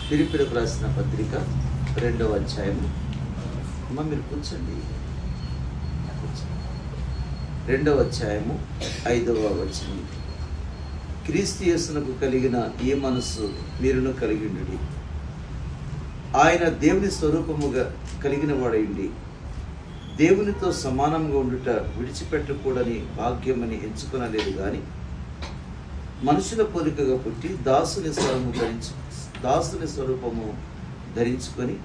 ఫిలిప్పీలకు రాసిన పత్రిక 2వ అధ్యాయము. అమ్మ మీరు కూర్చోండి. 2వ అధ్యాయము 5వ వచనం. క్రీస్తు యేసునకు కలిగిన ఈ మనస్సు మీరును కలిగి ఉండుడి. ఆయన దేవుని స్వరూపముగా కలిగిన వాడైండి దేవునితో సమానంగా ఉండుట విడిచిపెట్టకూడని భాగ్యమని ఎంచుకొనలేదు కానీ మనుషుల పోలికగా పుట్టి దాసుని స్వరూపము ధరించుకొని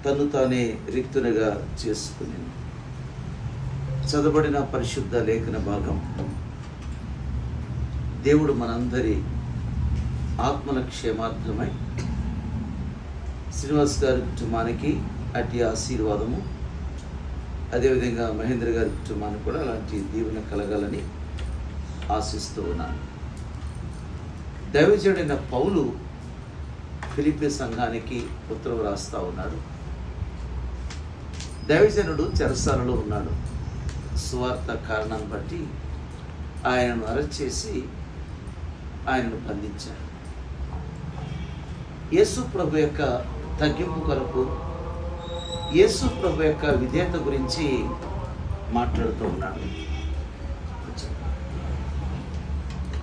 తను తానే రిక్తునిగా చేసుకుని. చదవబడిన పరిశుద్ధ లేఖన భాగం దేవుడు మనందరి ఆత్మల క్షేమార్థమై శ్రీనివాస్ గారి కుటుంబానికి అట్టి ఆశీర్వాదము, అదేవిధంగా మహేంద్ర గారి కుటుంబానికి కూడా అలాంటి దీవెన కలగాలని ఆశిస్తూ ఉన్నాను. దైవజనుడైన పౌలు ఫిలిప్పీ సంఘానికి ఉత్తరం రాస్తా ఉన్నాడు. దైవజనుడు చెరసాలలో ఉన్నాడు. సువార్త కారణాన్ని బట్టి ఆయనను అరెస్ట్ చేసి ఆయనను బంధించారు. యేసు ప్రభు యొక్క తగ్గింపు కొరకు, యేసు ప్రభు యొక్క విధేయత గురించి మాట్లాడుతూ ఉన్నాడు.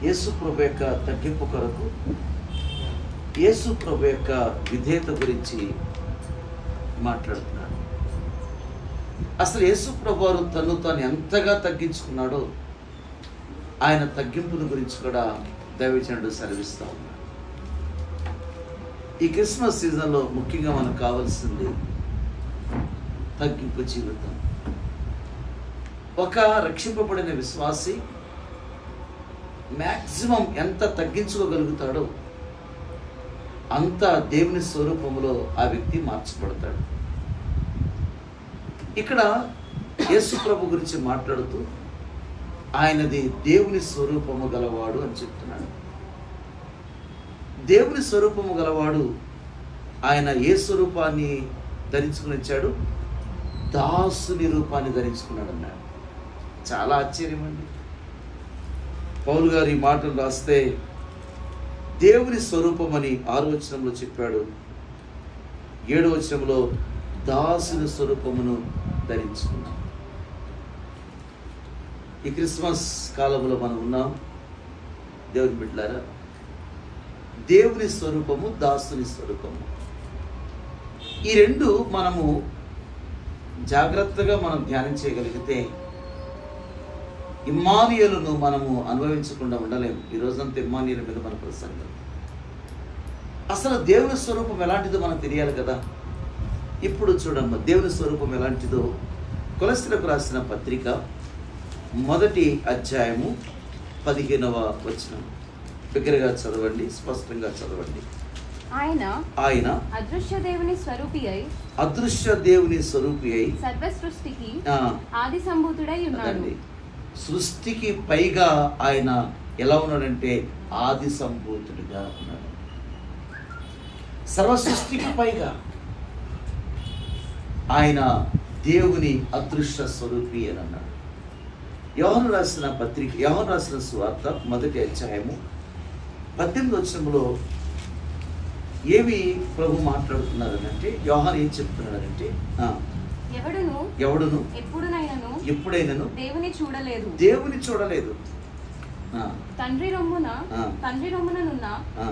యేసు ప్రభు యొక్క తగ్గింపు కొరకు, యేసు ప్రభు యొక్క విధేయత గురించి మాట్లాడుతున్నాడు. అసలు యేసు ప్రభు వారు తను తాను ఎంతగా తగ్గించుకున్నాడో ఆయన తగ్గింపుల గురించి కూడా దైవజనుడు సెలవిస్తూ ఉన్నాడు. ఈ క్రిస్మస్ సీజన్లో ముఖ్యంగా మనకు కావాల్సింది తగ్గింపు జీవితం. ఒక రక్షింపబడిన విశ్వాసి మ్యాక్సిమం ఎంత తగ్గించుకోగలుగుతాడో అంత దేవుని స్వరూపంలో ఆ వ్యక్తి మార్చబడతాడు. ఇక్కడ యేసు ప్రభు గురించి మాట్లాడుతూ ఆయనది దేవుని స్వరూపము గలవాడు అని చెప్తున్నాడు. దేవుని స్వరూపము గలవాడు ఆయన ఏ స్వరూపాన్ని ధరించుకుని వచ్చాడు? దాసుని రూపాన్ని ధరించుకున్నాడు అన్నాడు. చాలా ఆశ్చర్యం అండి. పౌలు గారు ఈ మాటలు రాస్తే దేవుని స్వరూపం అని 6వ వచనంలో చెప్పాడు. 7వ వచనంలో దాసుని స్వరూపమును ధరించుకున్నాం. ఈ క్రిస్మస్ కాలంలో మనం ఉన్నాం. దేవుని బిడ్డలారా, దేవుని స్వరూపము, దాసుని స్వరూపము, ఈ రెండు మనము జాగ్రత్తగా మనం ధ్యానం చేయగలిగితే ఇమ్మానుయేలును మనము అనుభవించకుండా ఉండలేము. ఈ రోజంతా ఇమ్మానుయేలు మీద మన ప్రసంగం. అసలు దేవుని స్వరూపం ఎలాంటిదో మనకు తెలియాలి కదా. ఇప్పుడు చూడమ్మా, దేవుని స్వరూపం ఎలాంటిదో కొలస్సీలకు రాసిన పత్రిక 1వ అధ్యాయము 15వ వచనం. దగ్గరగా చదవండి, స్పష్టంగా చదవండి. ఆయన అదృశ్య దేవుని స్వరూపి అయి సర్వ సృష్టికి ఆది సంభూతుడై ఉన్నాడు. సృష్టికి పైగా ఆయన ఎలా ఉన్నాడంటే ఆది సంభూతుడిగా ఉన్నాడు. సర్వ సృష్టికి పైగా ఆయన దేవుని అదృశ్య స్వరూపి అని అన్నాడు. యోహాను రాసిన సువార్త 1వ అధ్యాయము 18వ వచనంలో ఏమి ప్రభు మాట్లాడుతున్నారు అంటే, యోహాను ఏం చెప్తున్నాడంటే, ఎవడును ఎప్పుడైనాను దేవుని చూడలేదు. తండ్రి రొమ్ముననున్న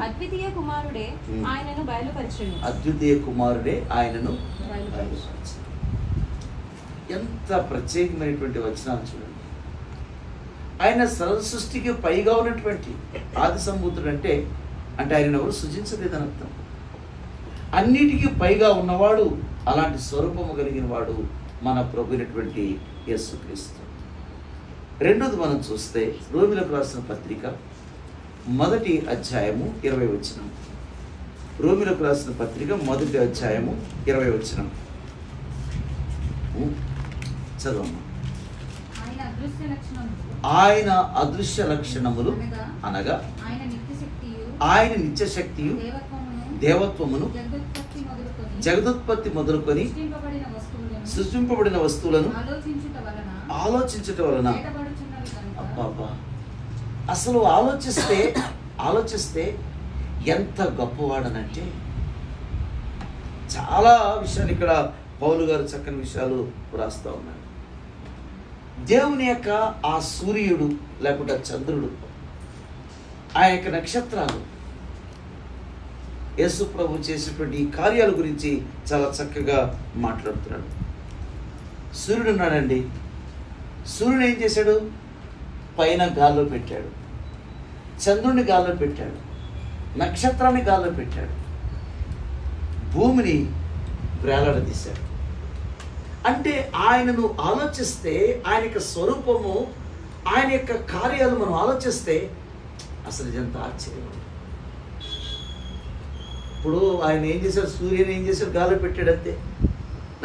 అద్వితీయ కుమారుడే ఆయనను బయలుపరచెను. ఎంత ప్రత్యేకమైనటువంటి వచనాలు చూడండి. ఆయన సర్వ సృష్టికి పైగా ఉన్నటువంటి ఆది సంభూతుడు అంటే ఆయన ఎవరు సృజించలేదని అర్థం. అన్నిటికీ పైగా ఉన్నవాడు, అలాంటి స్వరూపము కలిగిన వాడు మన ప్రభు అయినటువంటి యేసుక్రీస్తు. రెండోది మనం చూస్తే రోమీయులకు రాసిన పత్రిక 1వ అధ్యాయము 20వ వచనం. రోమీయులకు రాసిన పత్రిక 1వ అధ్యాయము 20వ వచనం చదవమ్మా. ఆయన అదృశ్య లక్షణములు అనగా ఆయన నిత్యశక్తియు దేవత్వమును జగదుత్పత్తి మొదలుకొని సృష్టింపబడిన వస్తువులను ఆలోచించుట వలన అబ్బాబా, అసలు ఆలోచిస్తే ఎంత గొప్పవాడనంటే చాలా విషయాలు ఇక్కడ పౌలు గారు చక్కని విషయాలు రాస్తూ ఉన్నారు. దేవుని యొక్క ఆ సూర్యుడు లేకుంటే చంద్రుడు, ఆ యొక్క నక్షత్రాలు, యేసు ప్రభు చేసేటువంటి ఈ కార్యాల గురించి చాలా చక్కగా మాట్లాడుతున్నాడు. సూర్యుడు ఉన్నాడండి. సూర్యుడు ఏం చేశాడు? పైన గాల్లో పెట్టాడు, చంద్రుడిని గాల్లో పెట్టాడు, నక్షత్రాన్ని గాల్లో పెట్టాడు, భూమిని వేలాడదీశాడు. అంటే ఆయనను ఆలోచిస్తే, ఆయన యొక్క స్వరూపము, ఆయన యొక్క కార్యాలు మనం ఆలోచిస్తే అసలు ఎంత ఆశ్చర్యం. ఇప్పుడు ఆయన ఏం చేశాడు? సూర్యుని ఏం చేశాడు? గాల్లో పెట్టాడు అంతే.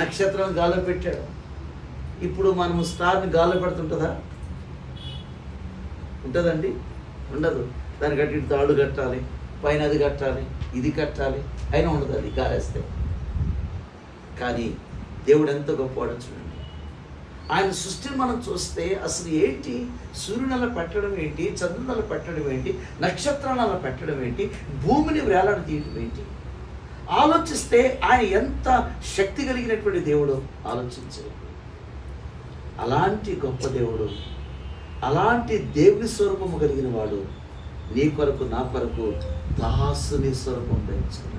నక్షత్రాన్ని గాల్లో పెట్టాడు. ఇప్పుడు మనము స్టార్ని గాల్లో పెడుతుంటుందా? ఉంటుందండి? ఉండదు. దాన్ని కట్టి తాడు కట్టాలి, పైన అది కట్టాలి, ఇది కట్టాలి, అయినా ఉండదు అది గాలేస్తే. కానీ దేవుడు ఎంత గొప్పవాడో చూడండి. ఆయన సృష్టిని మనం చూస్తే అసలు ఏంటి? సూర్యుని అలా పెట్టడం ఏంటి? చంద్రుని అలా పెట్టడం ఏంటి? నక్షత్రాలను అలా పెట్టడం ఏంటి? భూమిని వేలాడి తీయడం ఏంటి? ఆలోచిస్తే ఆయన ఎంత శక్తి కలిగినటువంటి దేవుడు ఆలోచించాడు. అలాంటి గొప్ప దేవుడు, అలాంటి దేవుని స్వరూపము కలిగిన వాడు నీ కొరకు నా కొరకు దాసుని స్వరూపం ధరించుకున్నాడు.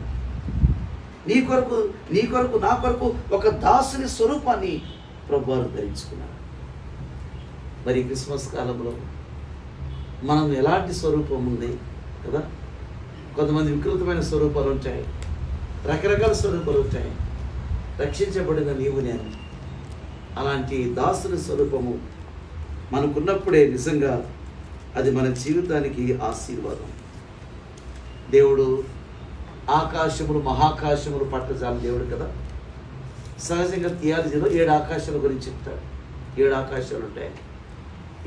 నీ కొరకు నా కొరకు ఒక దాసుని స్వరూపాన్ని ప్రభువారు ధరించుకున్నాడు. మరి క్రిస్మస్ కాలంలో మనం ఎలాంటి స్వరూపం ఉంది కదా? కొంతమంది వికృతమైన స్వరూపాలు ఉంటాయి, రకరకాల స్వరూపాలు ఉంటాయి. రక్షించబడిన నీవు నేను అలాంటి దాసుని స్వరూపము మనకున్నప్పుడే నిజంగా అది మన జీవితానికి ఆశీర్వాదం. దేవుడు ఆకాశములు మహాకాశములు పట్టజాల దేవుడు కదా. సహజంగా థియాలజీలో 7 ఆకాశాల గురించి చెప్తాడు. 7 ఆకాశాలు ఉంటాయి.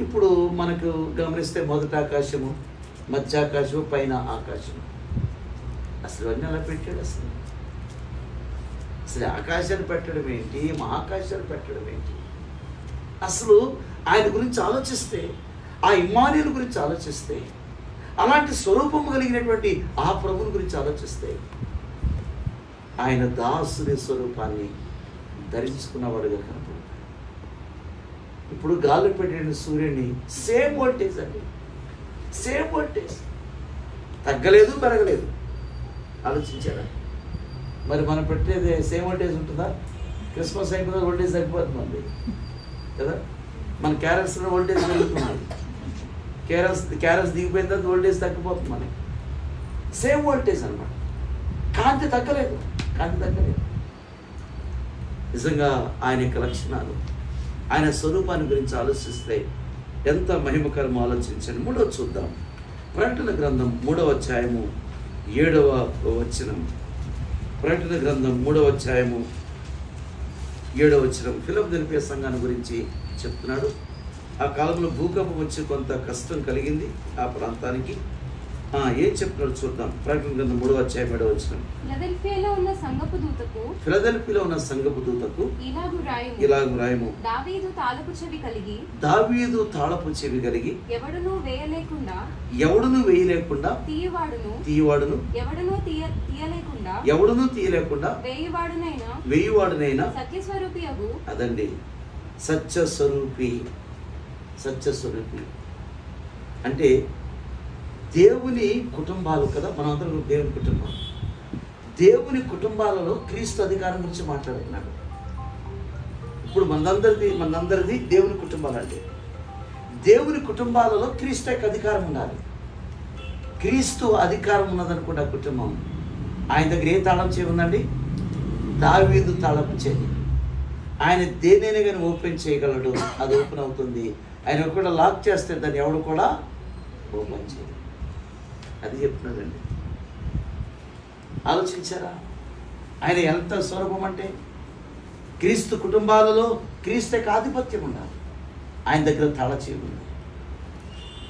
ఇప్పుడు మనకు గమనిస్తే మొదటి ఆకాశము, మధ్యాకాశము, పైన ఆకాశము. అసలు అన్నీ అలా పెట్టాడు. అసలు ఆకాశాన్ని పెట్టడం ఏంటి? మహాకాశాలు పెట్టడం ఏంటి? అసలు ఆయన గురించి ఆలోచిస్తే, ఆ ఇమ్మానుయేలు గురించి ఆలోచిస్తే, అలాంటి స్వరూపము కలిగినటువంటి ఆ ప్రభుని గురించి ఆలోచిస్తే, ఆయన దాసుని స్వరూపాన్ని ధరించుకున్నవాడుగా కనపడు. ఇప్పుడు గాలి పెట్టిన సూర్యుని సేమ్ వోల్టేజ్ అండి, సేమ్ వోల్టేజ్, తగ్గలేదు పెరగలేదు. ఆలోచించారా? మరి మనం పెట్టేది సేమ్ వోల్టేజ్ ఉంటుందా? క్రిస్మస్ అయిపోయిన వోల్టేజ్ తగ్గిపోతుంది కదా. మన క్యారల్స్లో వోల్టేజ్ పెరుగుతుంది, క్యారల్స్ దిగిపోయిన తర్వాత వోల్టేజ్ తగ్గిపోతుంది మనకి. సేమ్ వోల్టేజ్ అన్నమాట. కాంతి తగ్గలేదు. నిజంగా ఆయన యొక్క లక్షణాలు, ఆయన స్వరూపాన్ని గురించి ఆలోచిస్తే ఎంత మహిమకరమో ఆలోచించండి. 3వ చూద్దాం. ప్రకటన గ్రంథం 3వ అధ్యాయము 7వ వచనం. ప్రకటన గ్రంథం 3వ అధ్యాయము 7వ వచనం ఫిలదెల్ఫియా సంఘాన్ని గురించి చెప్తున్నాడు. ఆ కాలంలో భూకంపం వచ్చి కొంత కష్టం కలిగింది ఆ ప్రాంతానికి. ఏం చెప్తున్నాడు చూద్దాం. ప్రకటన గ్రంథం 3వ అధ్యాయం 7వ వచనం. ఫిలదెల్ఫియాలో ఉన్న సంఘపు దూతకు ఇలాగు రాయము. దావీదు తాళపు చెవి కలిగి ఎవడును వేయలేకుండా తీయవాడును ఎవడును తీయలేకుండా వేయువాడునైనా అదండి సత్యస్వరూపి. అంటే దేవుని కుటుంబాలు కదా, మనందరం దేవుని కుటుంబం. దేవుని కుటుంబాలలో క్రీస్తు అధికారం గురించి మాట్లాడుతున్నాడు. ఇప్పుడు మనందరిది దేవుని కుటుంబాలు. అంటే దేవుని కుటుంబాలలో క్రీస్తు యొక్క అధికారం ఉండాలి. క్రీస్తు అధికారం ఉన్నదనుకుంటే ఆ కుటుంబం, ఆయన దగ్గర ఏ తాళం చేయి ఉందండి? దావీదు తాళపు చేయి. ఆయన దేనైనా కానీ ఓపెన్ చేయగలడు, అది ఓపెన్ అవుతుంది. ఆయన కూడా లాక్ చేస్తే దాన్ని ఎవడు కూడా ఓపెన్ చేయదు. అది చెప్తున్నాడండి. ఆలోచించారా? ఆయన ఎంత స్వరూపం అంటే క్రీస్తు కుటుంబాలలో క్రీస్తు యొక్క ఆధిపత్యం ఉండాలి. ఆయన దగ్గర తాళచేయి ఉంది.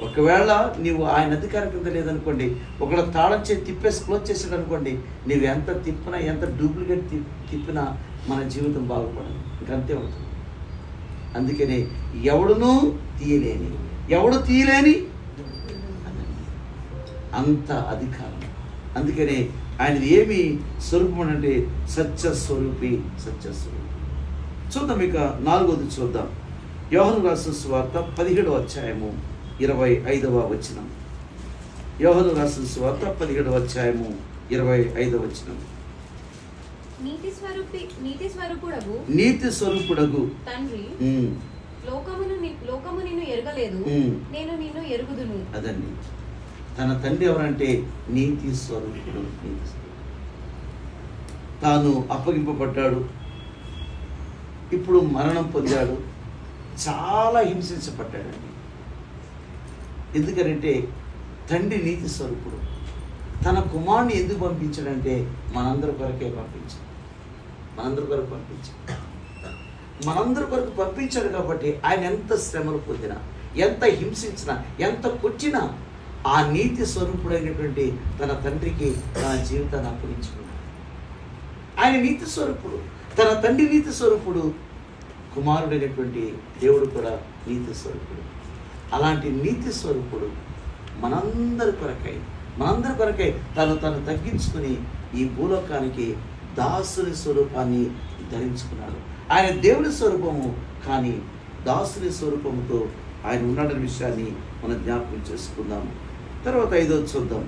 ఒకవేళ నీవు ఆయన అధికారం కింద లేదనుకోండి, ఒకవేళ తాళం చేసి తిప్పేసి క్లోజ్ చేసాడు అనుకోండి, నీవు ఎంత తిప్పినా, ఎంత డూప్లికేట్ తిప్పినా మన జీవితం బాగుపడదు, ఇంకంతే ఉంటుంది. అందుకనే ఎవడు తీయలేని అంత అధికారం అందుకనే ఆయనది ఏమి స్వరూపం అంటే సత్యస్వరూపి. చూద్దాం ఇక 4వది చూద్దాం. యోహాను రాసిన సువార్త 17వ అధ్యాయము 25వ వచనం. యోహాను రాసిన సువార్త 17వ అధ్యాయము 25వ వచనం. నీతి స్వరూపుడగు తండ్రి లోకము నిన్ను ఎరగలేదు, నేను నిన్ను ఎరుగుదును. అదండి, తన తండ్రి ఎవరంటే నీతి స్వరూపుడు. తాను అప్పగింపబడ్డాడు, ఇప్పుడు మరణం పొందాడు, చాలా హింసించబడ్డాడండి. ఎందుకంటే తండ్రి నీతి స్వరూపుడు. తన కుమారుని ఎందుకు పంపించాడంటే మనందరి కొరకే పంపించాడు. మనందరి కొరకు పంపించాడు కాబట్టి ఆయన ఎంత శ్రమలు పొందినా, ఎంత హింసించినా, ఎంత కొట్టినా ఆ నీతి స్వరూపుడైనటువంటి తన తండ్రికి తన జీవితాన్ని అప్పగించుకున్నాడు. ఆయన నీతి స్వరూపుడు, తన తండ్రి నీతి స్వరూపుడు, కుమారుడైనటువంటి దేవుడు కూడా నీతి స్వరూపుడు. అలాంటి నీతి స్వరూపుడు మనందరి కొరకై తను తగ్గించుకుని ఈ భూలోకానికి దాసుని స్వరూపాన్ని ధరించుకున్నాడు. ఆయన దేవుని స్వరూపము, కానీ దాసుని స్వరూపముతో ఆయన ఉన్నాడనే విషయాన్ని మనం జ్ఞాపకం చేసుకుందాము. తర్వాత 5వది చూద్దాం.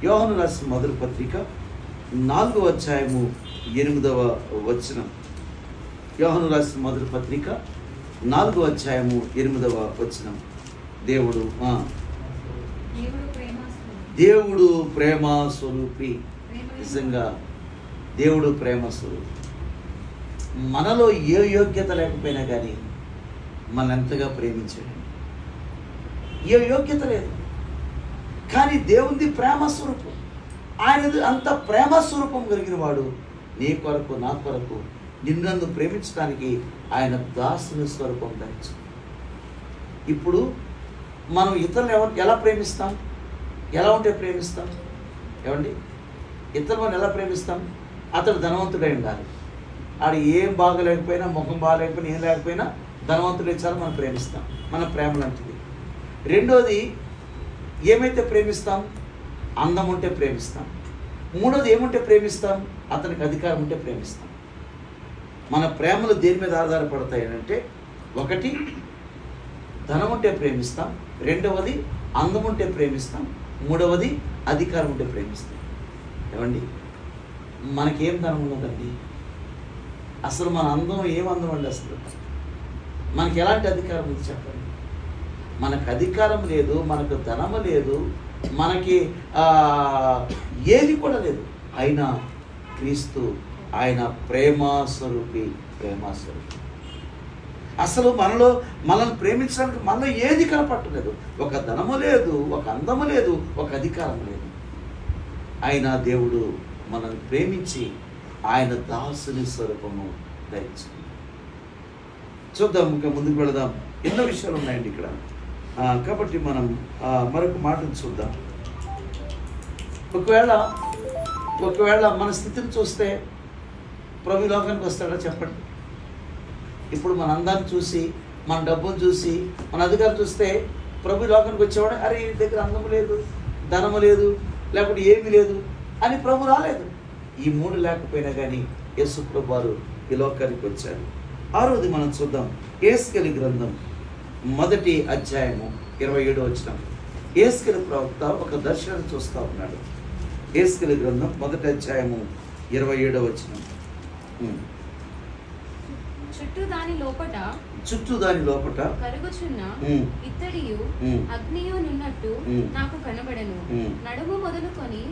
యోహాను రాసిన మొదటి పత్రిక 4వ అధ్యాయము 8వ వచనం. యోహాను రాసిన మొదటి పత్రిక 4వ అధ్యాయము 8వ వచనం. దేవుడు ప్రేమ స్వరూపి. నిజంగా దేవుడు ప్రేమ స్వరూపి. మనలో ఏ యోగ్యత లేకపోయినా కానీ మన ఎంతగా ప్రేమించాడు. ఏ యోగ్యత లేదు, కానీ దేవునిది ప్రేమ స్వరూపం. ఆయనది అంత ప్రేమ స్వరూపం కలిగిన వాడు నీ కొరకు, నా కొరకు, నిన్ను ప్రేమించడానికి ఆయన దాసుని స్వరూపం ధరించు. ఇప్పుడు మనం ఇతరులను ఎలా ప్రేమిస్తాం? ఎలా ఉంటే ప్రేమిస్తాం? ఏమండి, ఇతరులను ఎలా ప్రేమిస్తాం? అతడు ధనవంతుడై ఉండాలి. ఆడు ఏం బాగలేకపోయినా, ముఖం బాగలేకపోయినా, ఏం లేకపోయినా ధనవంతుడు ఇచ్చారో మనం ప్రేమిస్తాం. మన ప్రేమ లాంటిది. రెండోది, ఏమైతే ప్రేమిస్తాం? అందం ఉంటే ప్రేమిస్తాం. మూడోది ఏముంటే ప్రేమిస్తాం? అతనికి అధికారం ఉంటే ప్రేమిస్తాం. మన ప్రేమలు దేని మీద ఆధారపడతాయి అంటే, ఒకటి ధనం ఉంటే ప్రేమిస్తాం, రెండవది అందం ఉంటే ప్రేమిస్తాం, మూడవది అధికారం ఉంటే ప్రేమిస్తాం. ఏమండి, మనకేం ధనం ఉన్నదండి? అసలు మన అందం ఏం అందం అండి? అసలు మనకి ఎలాంటి అధికారం ఉంది చెప్పండి? మనకు అధికారం లేదు, మనకు ధనము లేదు, మనకి ఏది కూడా లేదు. అయినా క్రీస్తు ఆయన ప్రేమస్వరూపి. అసలు మనల్ని ప్రేమించడానికి మనలో ఏది కనపట్టలేదు. ఒక ధనము లేదు, ఒక అందము లేదు, ఒక అధికారం లేదు. అయినా దేవుడు మనల్ని ప్రేమించి ఆయన దాసుని స్వరూపము ధరించింది. చూద్దాం, ఇంకా ముందుకు వెళదాం. ఎన్నో విషయాలు ఉన్నాయండి ఇక్కడ. కాబట్టి మనం మరొక మాటను చూద్దాం. ఒకవేళ మన స్థితిని చూస్తే ప్రభు లోకానికి వస్తాడా చెప్పండి? ఇప్పుడు మన అందాన్ని చూసి, మన డబ్బును చూసి, మన అధికారం చూస్తే ప్రభు లోకానికి వచ్చేవాడు, అరే ఈ దగ్గర అందము లేదు, ధనము లేదు, లేకపోతే ఏమీ లేదు అని ప్రభు రాలేదు. ఈ మూడు లేకపోయినా కానీ యేసు ప్రభు వారు ఈ లోకానికి వచ్చారు. 6వది మనం చూద్దాం. యేస్కేలు గ్రంథం 1వ అధ్యాయము 27వ వచనం. యేస్కేలు ప్రవక్త ఒక దర్శనం చూస్తూ ఉన్నాడు. యేస్కేలు గ్రంథం 1వ అధ్యాయము 27వ వచనం. చుట్టూ దాని లోపట కరుగుచున్న ఇత్తడియు అగ్నియు నున్నట్టు నాకు కనబడెను. నడుము మొదలుకొని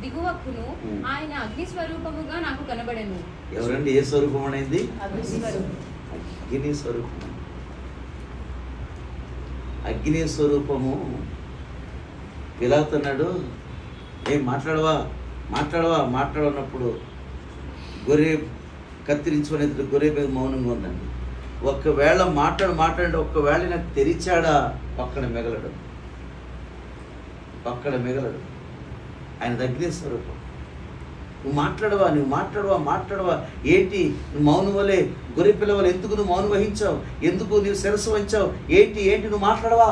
దిగువకును ఆయన అగ్ని స్వరూపముగా నాకు కనబడెను. ఎవరండి? ఏ స్వరూపం అనేది? అగ్ని స్వరూపము. పిలాతున్నాడు, ఏం మాట్లాడవన్నప్పుడు గొర్రె కత్తిరించుకునేది గొర్రె మీద మౌనంగా ఉందండి. ఒక్కవేళ మాట్లాడండి, ఒక్కవేళ నాకు తెరిచాడా పక్కన మిగలడు. ఆయన అగ్ని స్వరూపం. నువ్వు మాట్లాడవా ఏంటి? నువ్వు మౌనం వలే, గొర్రె పిల్లవలే ఎందుకు నువ్వు మౌనం వహించావు? ఎందుకు నువ్వు శిరస్సు వంచావు? ఏంటి నువ్వు మాట్లాడవా?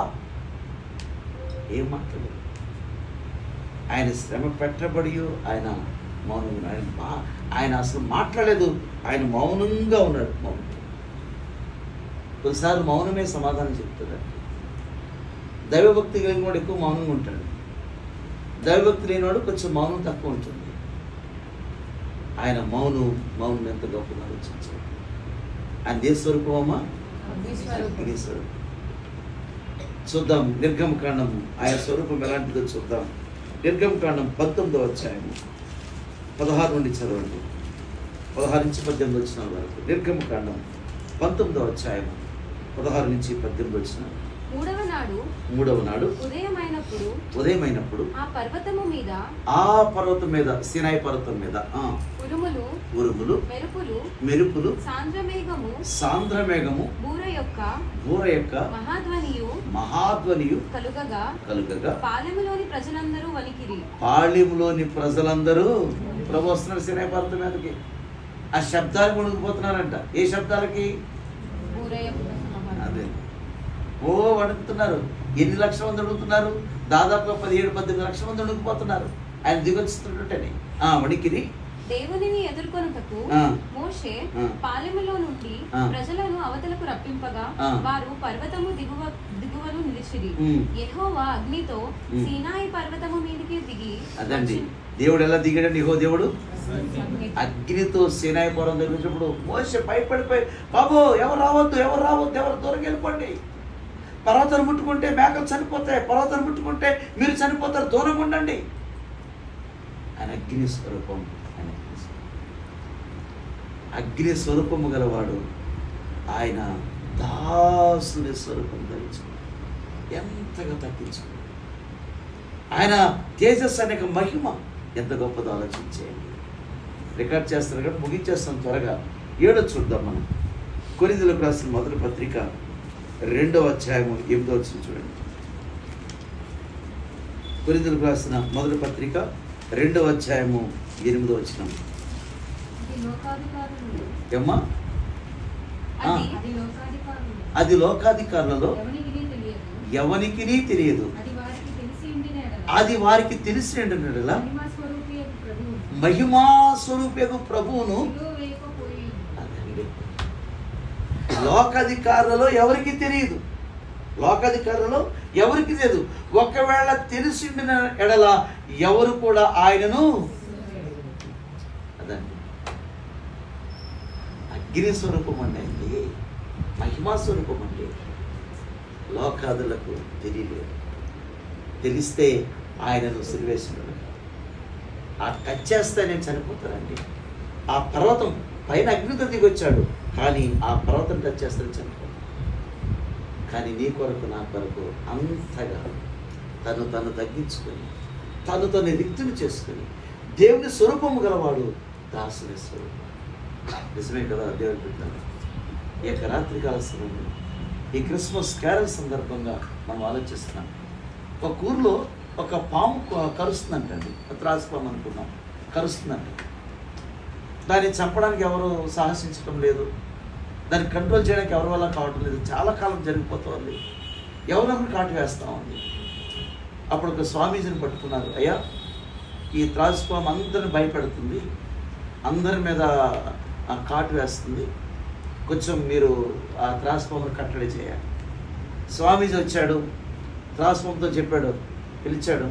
ఏం మాట్లాడవు. ఆయన శ్రమ పెట్టబడి ఆయన మౌనంగా ఆయన అసలు మాట్లాడలేదు, ఆయన మౌనంగా ఉన్నాడు. మౌనం కొన్నిసార్లు మౌనమే సమాధానం చెప్తుందండి. దైవభక్తి కలిగిన వాడు ఎక్కువ మౌనంగా ఉంటాడు, దైవభక్తి లేనివాడు కొంచెం మౌనం తక్కువ ఉంటుంది. ఆయన మౌనం ఎంత గొప్పగా ఆలోచించాడు. ఆయన దేశ స్వరూపమా, అగ్ని స్వరూపం. చూద్దాం నిర్గమకాండం ఆయన స్వరూపం ఎలాంటిదో చూద్దాం. నిర్గమకాండం 19వ అధ్యాయము 16 నుండి చదవండి, 16 నుంచి 18 వచనాల వరకు. నిర్గమకాండం 19వ అధ్యాయము 16 నుంచి 18 వచనాలు. మూడవ నాడు ఉదయమైనప్పుడు ఆ పర్వతం మీద సినాయి పర్వతం మీద ఉరుములు మెరుపులు సాంద్రమేఘము బూర యొక్క మహాధ్వనియు కలుగగా పాళెములోని ప్రజలందరూ ప్రభు వస్తున్నారు సినాయి పర్వతం మీదకి. ఆ శబ్దాలకు వణుకుపోతున్నారంట. ఏ శబ్దాలకి? అదే వణుకుతున్నారు. ఎన్ని లక్షల మంది అడుగుతున్నారు? దాదాపుగా 17-18 లక్షల మంది అడుగుపోతున్నారు ఆయన దిగొచ్చుతుంటేనే. వణికిరి. దేవునిని ఎదుర్కొనుటకు మోషే పాలెములో నుండి ప్రజలను అవతలకు రప్పింపగా వారు పర్వతము దిగువను నిలిచిరి. యెహోవా అగ్నితో సీనాయి పర్వతము మీదకి దిగి. అదండి దేవుడు ఎలా దిగాడండి? యెహోవా దేవుడు అగ్నితో సీనాయి పర్వతం దగ్గర మోషే భయపడిపోయి, బాబు ఎవరు రావద్దు, ఎవరు దూరం వెళ్ళిపోండి, పర్వతాన్ని ముట్టుకుంటే మేకలు చనిపోతాయి, పర్వతాన్ని ముట్టుకుంటే మీరు చనిపోతారు, దూరంగా ఉండండి. ఆయన అగ్ని స్వరూపం, అగ్ని స్వరూపము గలవాడు. ఆయన దాసుని స్వరూపం ధరించుకున్నాడు. ఎంతగా తగ్గించుకున్నాడు. ఆయన తేజస్సు అనేక మహిమ ఎంత గొప్పదో ఆలోచించేయండి. రికార్డ్ చేస్తారు కాబట్టి ముగించేస్తాం త్వరగా. 7 చూద్దాం మనం. కొరింథీయులకు రాసిన మొదటి పత్రిక 2వ అధ్యాయము 8వ వచనం చూడండి. కొరింథీయులకు రాసిన మొదటి పత్రిక 2వ అధ్యాయము 8వ వచనం. ఏమ్మా? అది లోకాధికారులలో ఎవనికి తెలియదు, అది వారికి తెలిసి ఉండినలా మహిమా స్వరూపకు ప్రభువును. లోకాధికారులలో ఎవరికి తెలియదు, ఒకవేళ తెలిసిండిన ఎడల ఎవరు కూడా ఆయనను. అదండి అగ్ని స్వరూపం అండి, మహిమా స్వరూపం అండి. లోకాదులకు తెలియలేదు. తెలిస్తే ఆయనను సిలివేసినాడు. ఆ టచ్ చేస్తే నేను చనిపోతానండి. ఆ పర్వతం పైన అగ్నితో దిగొచ్చాడు, కానీ ఆ పర్వతం టచ్ చేస్తే చనిపోతాను. కానీ నీ కొరకు నా కొరకు అంతగా తను తగ్గించుకొని తను రిక్తుని చేసుకొని దేవుని స్వరూపము గలవాడు, దాసుని స్వరూపం. నిజమే కదా దేవుని బిడ్డలారా? ఈ యొక్క రాత్రికాల సమయంలో ఈ క్రిస్మస్ క్యారల్ సందర్భంగా మనం ఆలోచిస్తున్నాం. ఒక ఊర్లో ఒక పాము కరుస్తుందంటండి. త్రాసుపాము అనుకున్నాం, కరుస్తుందంట. దాన్ని చంపడానికి ఎవరు సాహసించడం లేదు, దాన్ని కంట్రోల్ చేయడానికి ఎవరి వల్ల కావటం లేదు. చాలా కాలం జరిగిపోతుంది, ఎవరొకరు కాటు వేస్తూ ఉంది. అప్పుడు ఒక స్వామీజీని పట్టుకున్నారు. అయ్యా, ఈ త్రాసుపాము అందరిని భయపెడుతుంది, అందరి మీద కాటు వేస్తుంది, కొంచెం మీరు ఆ త్రాసుపామును కట్టడి చేయాలి. స్వామీజీ వచ్చాడు, త్రాసుపాముతో చెప్పాడు, పిలిచాడు.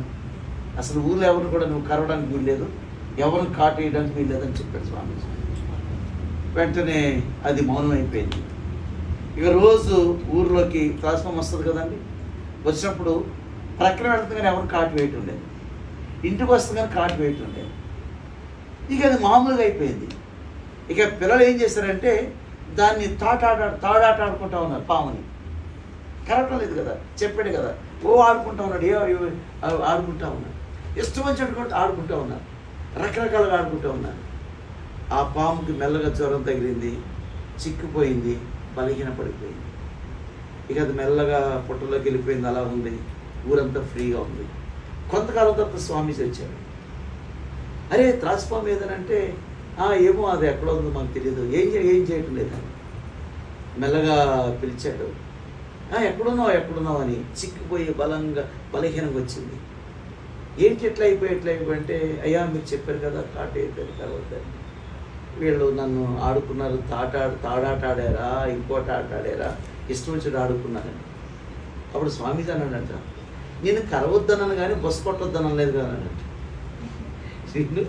అసలు ఊళ్ళో ఎవరు కూడా నువ్వు కరవడానికి వీల్లేదు, ఎవరిని కాటు వేయడానికి వీల్లేదని చెప్పాడు స్వామీజీ. వెంటనే అది మౌనం అయిపోయింది. ఇక రోజు ఊర్లోకి త్రాసుపాము వస్తుంది కదండి, వచ్చినప్పుడు ప్రక్కన వెళ్తుంది కానీ ఎవరు కాటు వేయటం లేదు, ఇంటికి వస్తుంది కానీ కాటు వేయటం లేదు. ఇక అది మామూలుగా అయిపోయింది. ఇక పిల్లలు ఏం చేశారంటే దాన్ని తాడాట ఆడుకుంటా ఉన్నారు. పాముని కరవటం లేదు కదా, చెప్పాడు కదా, ఆడుకుంటా ఉన్నాడు, ఆడుకుంటా ఉన్నాడు, ఇష్టం వచ్చినట్టు ఆడుకుంటా ఉన్నారు, రకరకాలుగా ఆడుకుంటూ ఉన్నారు. ఆ పాముకి మెల్లగా జ్వరం తగిలింది, చిక్కిపోయింది, బలహీన పడిపోయింది. ఇక అది మెల్లగా పుట్టలోకి వెళ్ళిపోయింది. అలా ఉంది, ఊరంతా ఫ్రీగా ఉంది. కొంతకాలం తర్వాత స్వామీజీ వచ్చాడు. అరే త్రాసుపాము ఏదనంటే ఏమో అది ఎక్కడో ఉందో మాకు తెలియదు, ఏం చేయటం లేదు. మెల్లగా పిలిచాడు. ఎక్కడున్నావు అని. చిక్కిపోయి బలహీనంగా వచ్చింది. ఏంటి ఎట్లా అయిపోయి అంటే, అయ్యా మీరు చెప్పారు కదా కాట అయిపోయింది కరవద్దని. వీళ్ళు నన్ను ఆడుకున్నారు, తాడాట ఆడారా, ఇంకోటి ఆట ఆడారా, ఇష్టం వచ్చి ఆడుకున్నారని. అప్పుడు స్వామీజీ అన్నాడంట, నేను కరవద్దన్నాను కానీ బొస్సు కొట్టొద్దనని లేదు కదా అన్నట్టు. నేను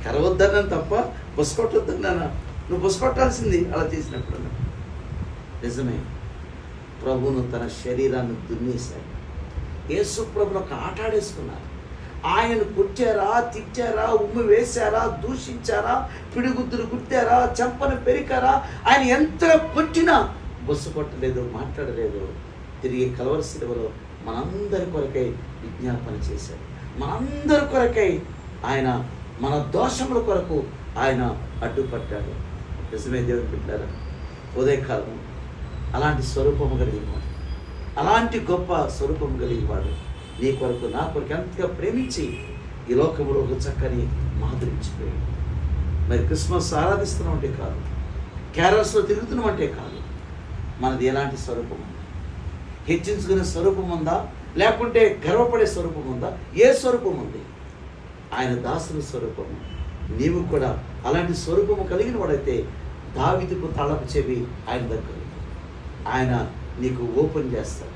కరవద్దన్నాను తప్ప బొస్సు కొట్టొద్దన్నానా? నువ్వు బొస్సు కొట్టాల్సింది అలా చేసినప్పుడు అన్నాడు. నిజమే, ప్రభువును తన శరీరాన్ని దున్నేశాడు. యేసు ప్రభును ఒక ఆట ఆడేసుకున్నారు. ఆయనను కొట్టారా, తిట్టారా, ఉమ్మి వేశారా, దూషించారా, పిడిగుద్దులు కుట్టారా, చెంపను పెరికారా, ఆయన ఎంతగా కొట్టినా బొస్సు కొట్టలేదు, మాట్లాడలేదు. తిరిగి కలవరి శిలువలో మనందరి కొరకై విజ్ఞాపన చేశాడు. మనందరి కొరకై ఆయన మన దోషముల కొరకు ఆయన అడ్డుపట్టాడు. నిజమే దేవుని బిడ్డలారా, ఉదయకాలం అలాంటి స్వరూపము కలిగినవాడు, అలాంటి గొప్ప స్వరూపము కలిగినవాడు నీ కొరకు నా కొరకు ఎంతగా ప్రేమించి ఈ లోకంలో ఒక చక్కని మాధురించిపోయాడు. మరి క్రిస్మస్ ఆరాధిస్తున్నామంటే కాదు, క్యారల్స్లో తిరుగుతున్నామంటే కాదు, మనది ఎలాంటి స్వరూపం ఉంది? హెచ్చించుకునే స్వరూపం ఉందా, లేకుంటే గర్వపడే స్వరూపం ఉందా? ఏ స్వరూపం ఉంది? ఆయన దాసుల స్వరూపము. నీవు కూడా అలాంటి స్వరూపము కలిగిన వాడైతే దావీదుకు తాళపు చెవి ఆయన దగ్గర, ఆయన నీకు ఓపెన్ చేస్తాడు.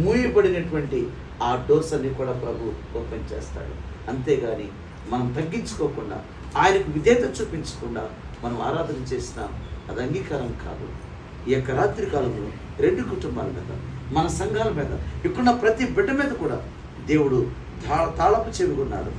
మూయబడినటువంటి ఆ డోర్స్ అన్ని కూడా ప్రభు ఓపెన్ చేస్తాడు. అంతేగాని మనం తగ్గించుకోకుండా, ఆయనకు విధేయత చూపించకుండా మనం ఆరాధన చేసినా అది అంగీకారం కాదు. ఈ యొక్క రాత్రి కాలంలో 2 కుటుంబాల మీద, మన సంఘాల మీద, ఇక్కడున్న ప్రతి బిడ్డ మీద కూడా దేవుడు తాళపు చెవి ఉన్నాడు.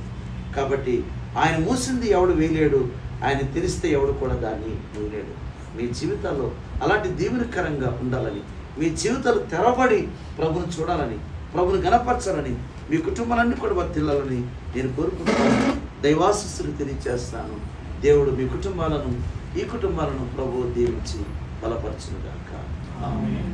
కాబట్టి ఆయన మూసింది ఎవడు వేయలేడు, ఆయన తెరిస్తే ఎవడు కూడా దాన్ని వేయలేడు. మీ జీవితాల్లో అలాంటి దీవెనకరంగా ఉండాలని, మీ జీవితాలు తెరబడి ప్రభుని చూడాలని, ప్రభుని గణపరచాలని, మీ కుటుంబాలన్నీ కూడా వర్తిల్లాలని నేను కోరుకుంటున్నాను. దైవాశీస్సులు తెలియజేస్తాను. దేవుడు మీ కుటుంబాలను, ఈ కుటుంబాలను ప్రభువు దీవించి బలపరచునుగాక. ఆమేన్.